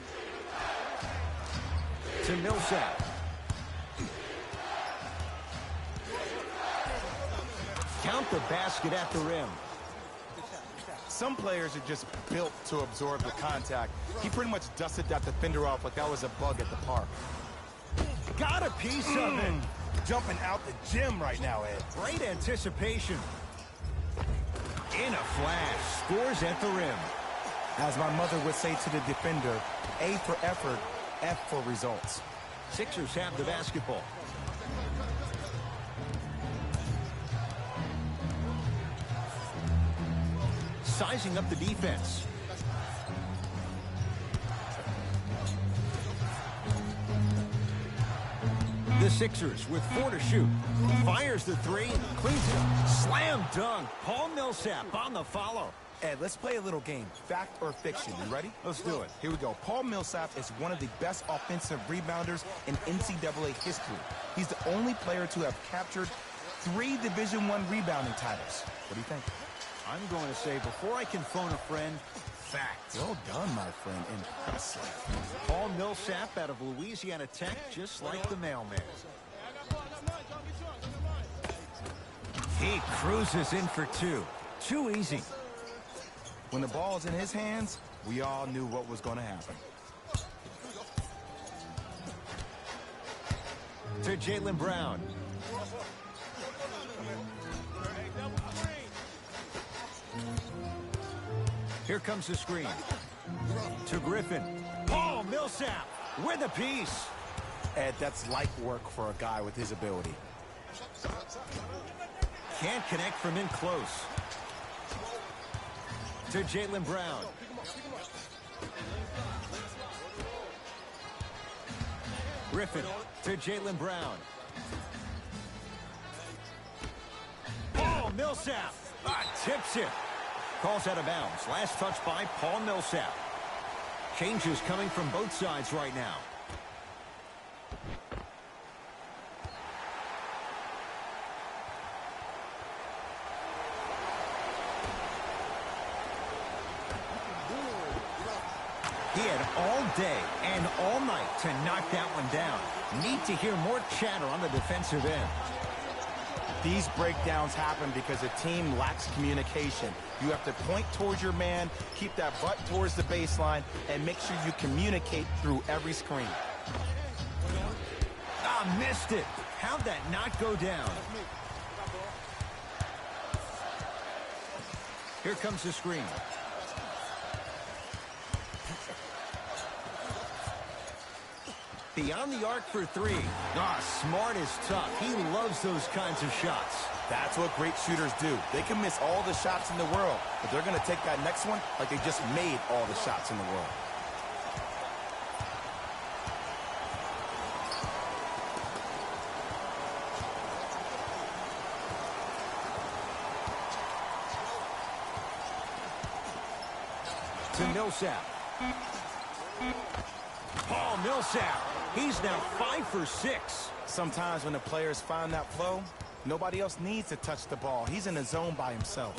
To Millsap. Count the basket at the rim. Some players are just built to absorb the contact. He pretty much dusted that defender off like that was a bug at the park. Got a piece of it. Jumping out the gym right now, Ed. Great anticipation. In a flash. Scores at the rim. As my mother would say to the defender, A for effort, F for results. Sixers have the basketball. Sizing up the defense. The Sixers with 4 to shoot. Fires the 3, cleans it up. Slam dunk. Paul Millsap on the follow. Ed, let's play a little game. Fact or fiction. You ready? Let's do it. Here we go. Paul Millsap is one of the best offensive rebounders in NCAA history. He's the only player to have captured 3 Division I rebounding titles. What do you think? I'm going to say, before I can phone a friend, fact. Well done, my friend. Impressive. Paul Millsap out of Louisiana Tech, just like the mailman. He cruises in for 2. Too easy. When the ball's in his hands, we all knew what was going to happen. To Jaylen Brown. Here comes the screen. To Griffin. Paul Millsap with a piece. Ed, that's light work for a guy with his ability. Can't connect from in close. To Jaylen Brown. Griffin to Jaylen Brown. Paul Millsap tips it. Calls out of bounds. Last touch by Paul Millsap. Changes coming from both sides right now. He had all day and all night to knock that one down. Need to hear more chatter on the defensive end. These breakdowns happen because a team lacks communication. You have to point towards your man, keep that butt towards the baseline, and make sure you communicate through every screen. Missed it. How'd that not go down? Here comes the screen. Beyond the arc for three. Smart is tough. He loves those kinds of shots. That's what great shooters do. They can miss all the shots in the world, but they're going to take that next one like they just made all the shots in the world. To Millsap. Paul Millsap. He's now 5 for 6. Sometimes when the players find that flow, nobody else needs to touch the ball. He's in the zone by himself.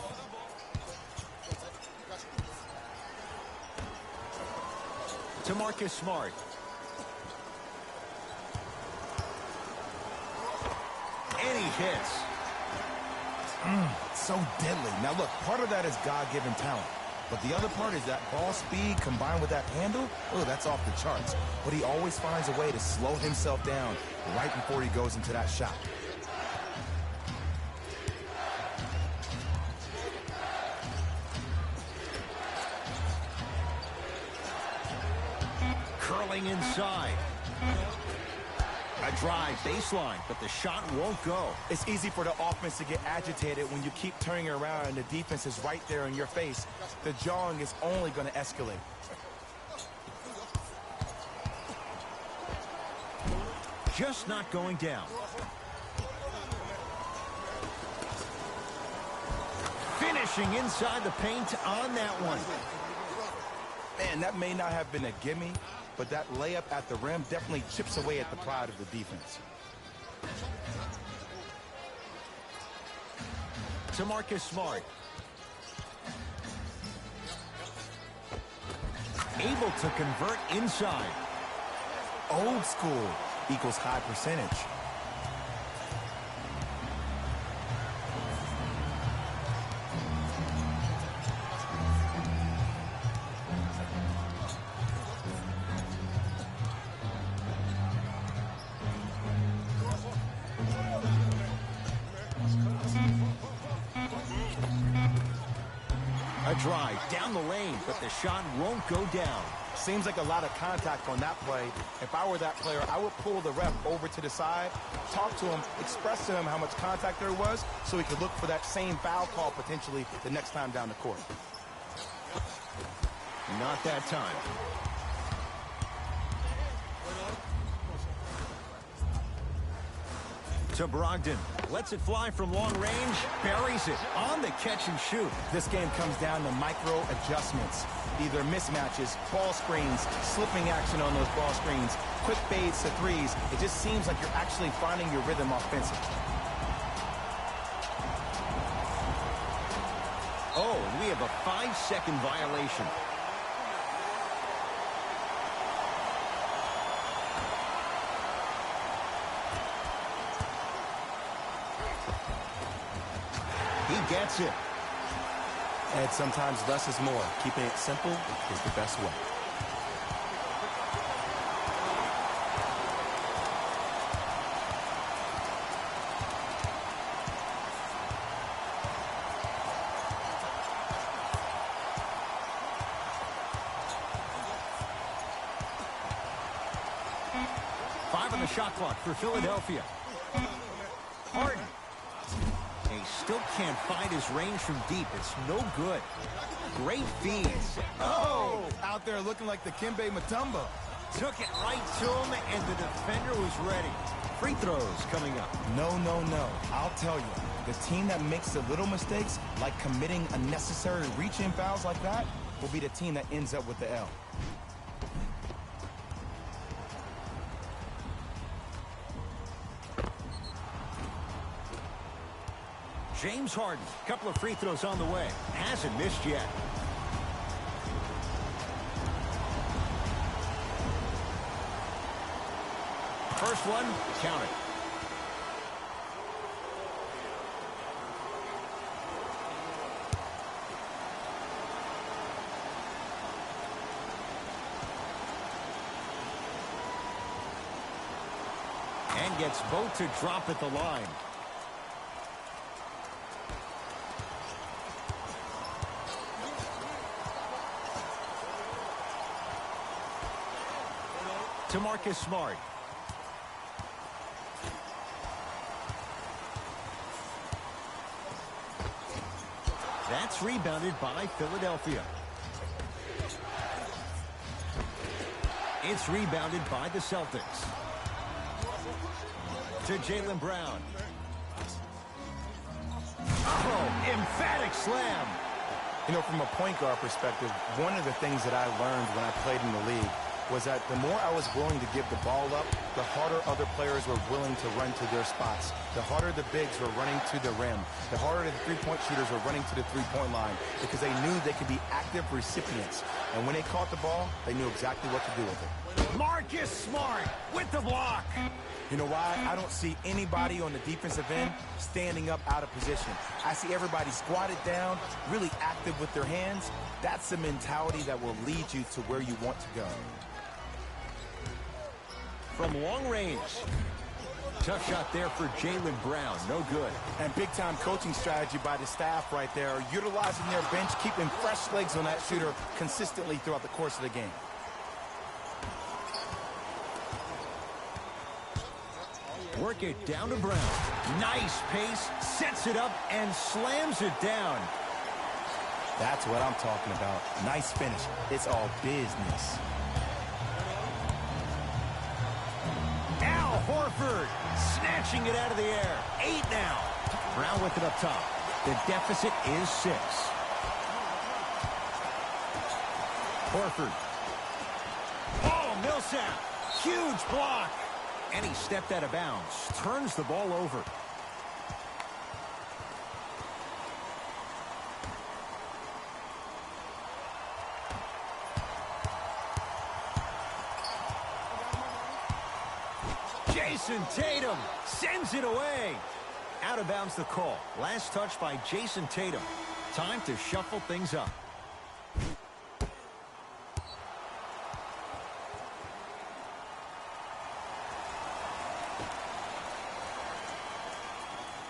To Marcus Smart. And he hits. So deadly. Now look, part of that is God-given talent. But the other part is that ball speed combined with that handle, that's off the charts. But he always finds a way to slow himself down right before he goes into that shot. Curling inside. A drive baseline, but the shot won't go. It's easy for the offense to get agitated when you keep turning around and the defense is right there in your face. The jawing is only going to escalate. Just not going down. Finishing inside the paint on that one. Man, that may not have been a gimme, but that layup at the rim definitely chips away at the pride of the defense. To Marcus Smart. Able to convert inside. Old school equals high percentage. A drive down the lane, but the shot won't go down. Seems like a lot of contact on that play. If I were that player, I would pull the ref over to the side, talk to him, express to him how much contact there was so he could look for that same foul call potentially the next time down the court. Not that time. To Brogdon. Lets it fly from long range. Buries it on the catch and shoot. This game comes down to micro adjustments. Either mismatches, ball screens, slipping action on those ball screens, quick fades to threes. It just seems like you're actually finding your rhythm offensively. Oh, and we have a 5-second violation. He gets it. And sometimes less is more. Keeping it simple is the best way. Five on the shot clock for Philadelphia. Harden. He still can't find his range from deep. It's no good. Great feeds. Oh! Out there looking like the Kimbe Mutombo. Took it right to him, and the defender was ready. Free throws coming up. No, no, no. I'll tell you, the team that makes the little mistakes, like committing unnecessary reach-in fouls like that, will be the team that ends up with the L. James Harden, a couple of free throws on the way. Hasn't missed yet. First one, count it. And gets both to drop at the line. To Marcus Smart. That's rebounded by Philadelphia. It's rebounded by the Celtics. To Jaylen Brown. Oh, emphatic slam. You know, from a point guard perspective, one of the things that I learned when I played in the league was that the more I was willing to give the ball up, the harder other players were willing to run to their spots. The harder the bigs were running to the rim. The harder the three-point shooters were running to the three-point line because they knew they could be active recipients. And when they caught the ball, they knew exactly what to do with it. Marcus Smart with the block. You know why? I don't see anybody on the defensive end standing up out of position. I see everybody squatted down, really active with their hands. That's the mentality that will lead you to where you want to go. From long range. Tough shot there for Jaylen Brown. No good. And big-time coaching strategy by the staff right there, utilizing their bench, keeping fresh legs on that shooter consistently throughout the course of the game. Work it down to Brown. Nice pace, sets it up, and slams it down. That's what I'm talking about. Nice finish. It's all business. Al Horford snatching it out of the air. 8 now. Brown with it up top. The deficit is 6. Horford. Oh, Millsap. Huge block. And he stepped out of bounds. Turns the ball over. Jason Tatum sends it away. Out of bounds the call. Last touch by Jason Tatum. Time to shuffle things up.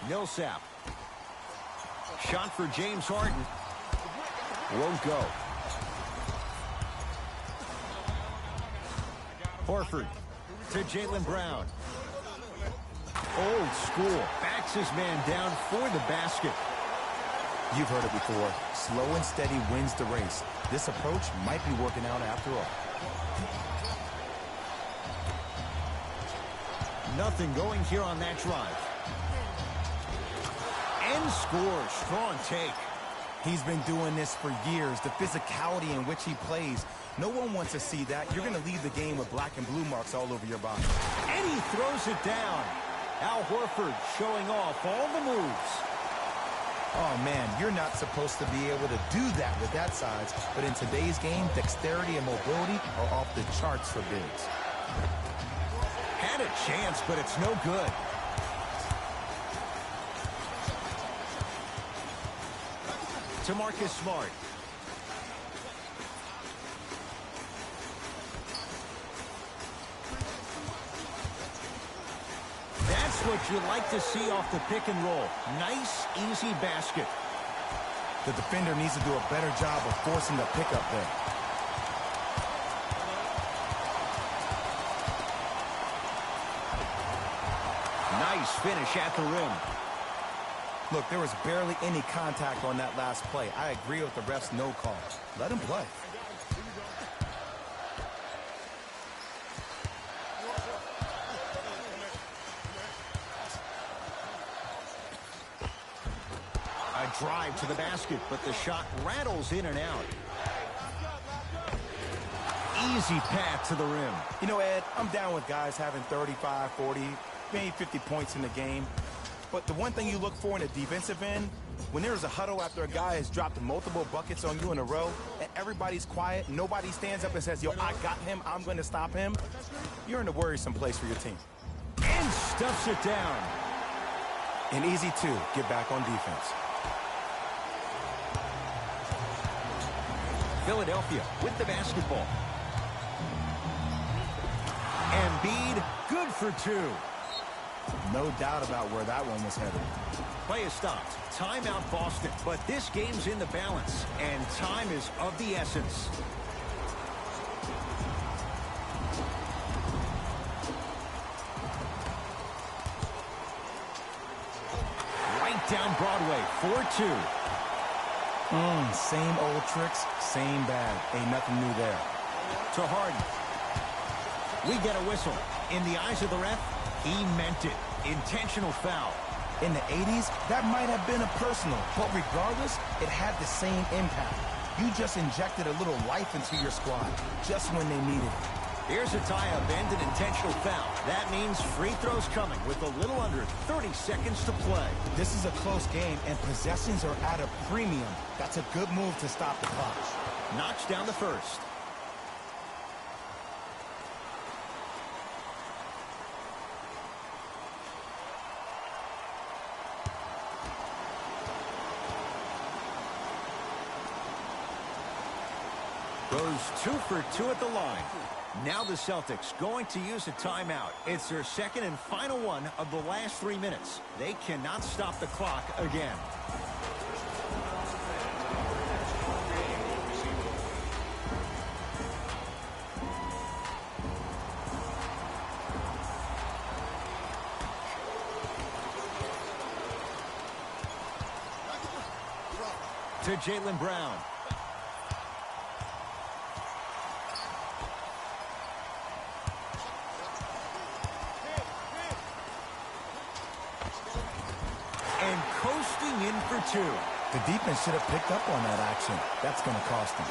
Millsap. Shot for James Harden. Won't go. Horford to Jaylen Brown. Old school. Backs his man down for the basket. You've heard it before. Slow and steady wins the race. This approach might be working out after all. Nothing going here on that drive. And scores. Strong take. He's been doing this for years. The physicality in which he plays. No one wants to see that. You're going to leave the game with black and blue marks all over your body. And he throws it down. Al Horford showing off all the moves. Oh, man, you're not supposed to be able to do that with that size. But in today's game, dexterity and mobility are off the charts for bigs. Had a chance, but it's no good. to Marcus Smart. That's what you like to see off the pick and roll. Nice, easy basket. The defender needs to do a better job of forcing the pickup there. Nice finish at the rim. Look, there was barely any contact on that last play. I agree with the ref's no call. Let him play. A drive to the basket, but the shot rattles in and out. Easy path to the rim. You know, Ed, I'm down with guys having 35, 40, maybe 50 points in the game. But the one thing you look for in a defensive end, when there's a huddle after a guy has dropped multiple buckets on you in a row, and everybody's quiet, nobody stands up and says, yo, I got him, I'm going to stop him, you're in a worrisome place for your team. And stuffs it down. And easy, too, get back on defense. Philadelphia with the basketball. Embiid, good for two. No doubt about where that one was headed. Play is stopped. Timeout Boston. But this game's in the balance, and time is of the essence. Right down Broadway, 4-2. Same old tricks, same bag. Ain't nothing new there. To Harden. We get a whistle. In the eyes of the ref, he meant it. Intentional foul. In the 80s, that might have been a personal, but regardless, it had the same impact. You just injected a little life into your squad, just when they needed it. Here's a tie-up and an intentional foul. That means free throws coming with a little under 30 seconds to play. This is a close game, and possessions are at a premium. That's a good move to stop the clock. Knocks down the first. Goes 2 for 2 at the line. Now the Celtics going to use a timeout. It's their second and final one of the last 3 minutes. They cannot stop the clock again. To Jaylen Brown. And coasting in for two. The defense should have picked up on that action. That's going to cost them.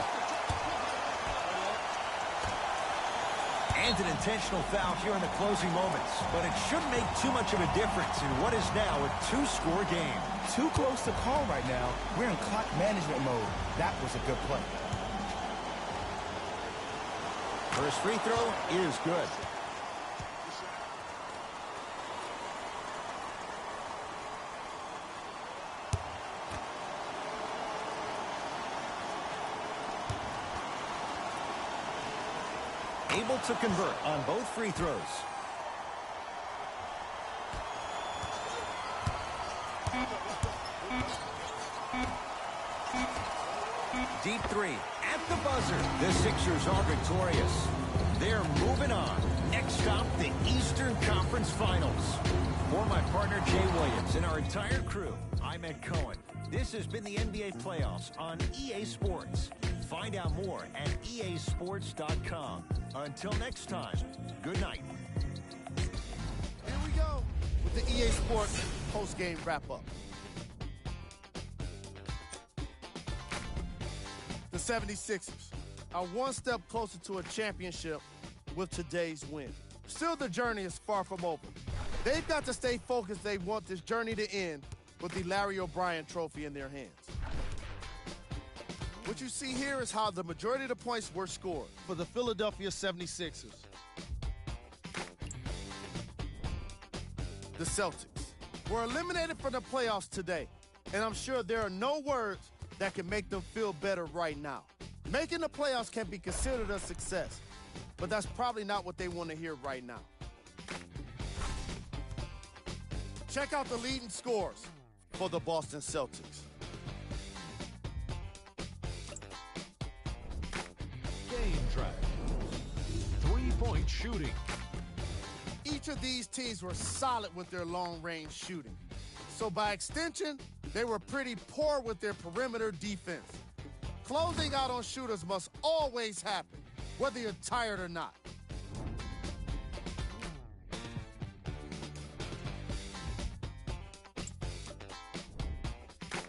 And an intentional foul here in the closing moments. But it shouldn't make too much of a difference in what is now a two-score game. Too close to call right now. We're in clock management mode. That was a good play. First free throw is good. Able to convert on both free throws. Deep three at the buzzer. The Sixers are victorious. They're moving on. Next stop, the Eastern Conference Finals. For my partner Jay Williams and our entire crew, I'm Ed Cohen. This has been the NBA playoffs on EA Sports. Find out more at easports.com. Until next time, good night. Here we go with the EA Sports post-game wrap-up. The 76ers are one step closer to a championship with today's win. Still, the journey is far from over. They've got to stay focused. They want this journey to end with the Larry O'Brien trophy in their hands. What you see here is how the majority of the points were scored for the Philadelphia 76ers. The Celtics were eliminated from the playoffs today, and I'm sure there are no words that can make them feel better right now. Making the playoffs can be considered a success, but that's probably not what they want to hear right now. Check out the leading scores for the Boston Celtics. Game track. Three-point shooting. Each of these teams were solid with their long-range shooting. So by extension, they were pretty poor with their perimeter defense. Closing out on shooters must always happen, whether you're tired or not.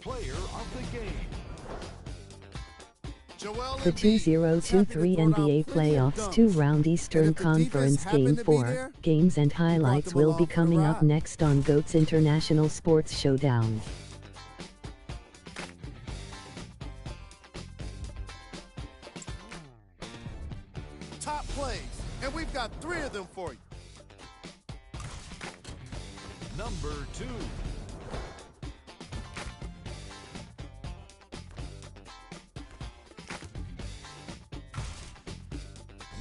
Player of the game. The 2023 NBA Playoffs 2-round Eastern Conference Game 4 games and highlights will be coming up next on GOAT's International Sports Showdown. Top plays, and we've got 3 of them for you. Number 2.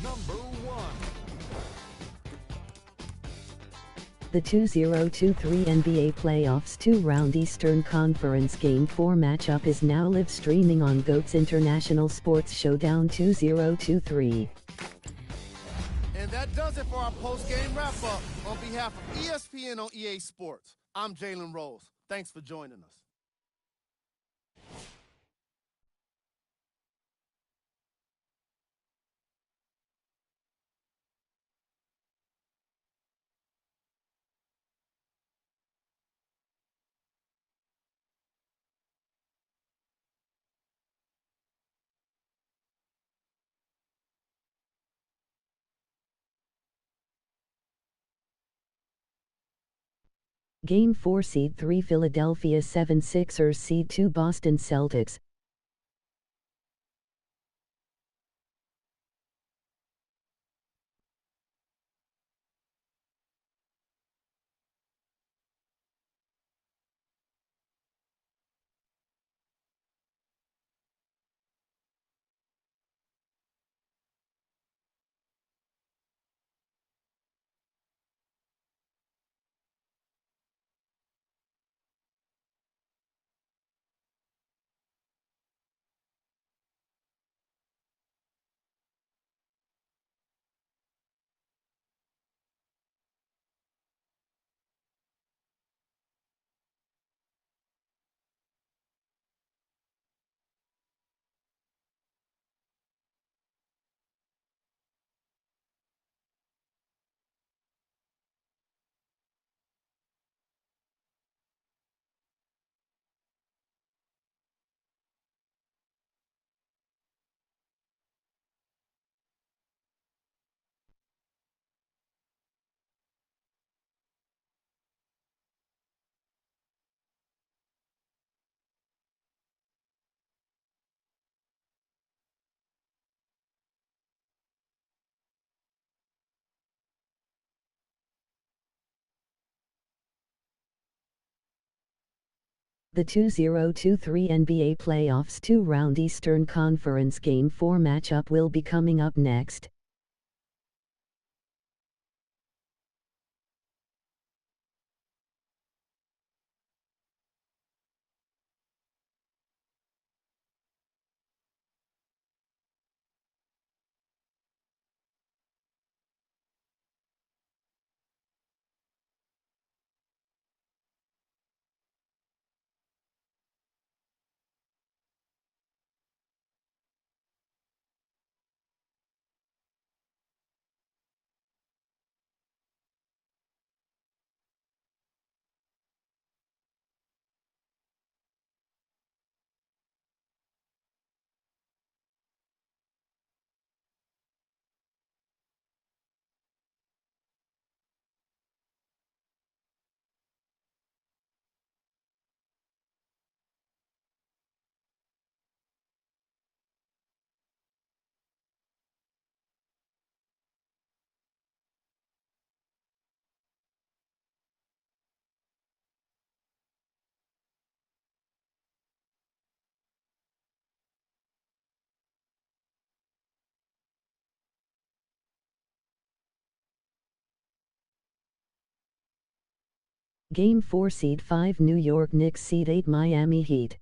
Number 1. The 2023 NBA Playoffs 2-round Eastern Conference Game 4 matchup is now live streaming on GOAT's International Sports Showdown 2023. And that does it for our post-game wrap-up. On behalf of ESPN on EA Sports, I'm Jalen Rose. Thanks for joining us. Game 4 Seed 3 Philadelphia 76ers Seed 2 Boston Celtics. The 2023 NBA Playoffs 2-round Eastern Conference Game 4 matchup will be coming up next. Game 4 Seed 5 New York Knicks Seed 8 Miami Heat.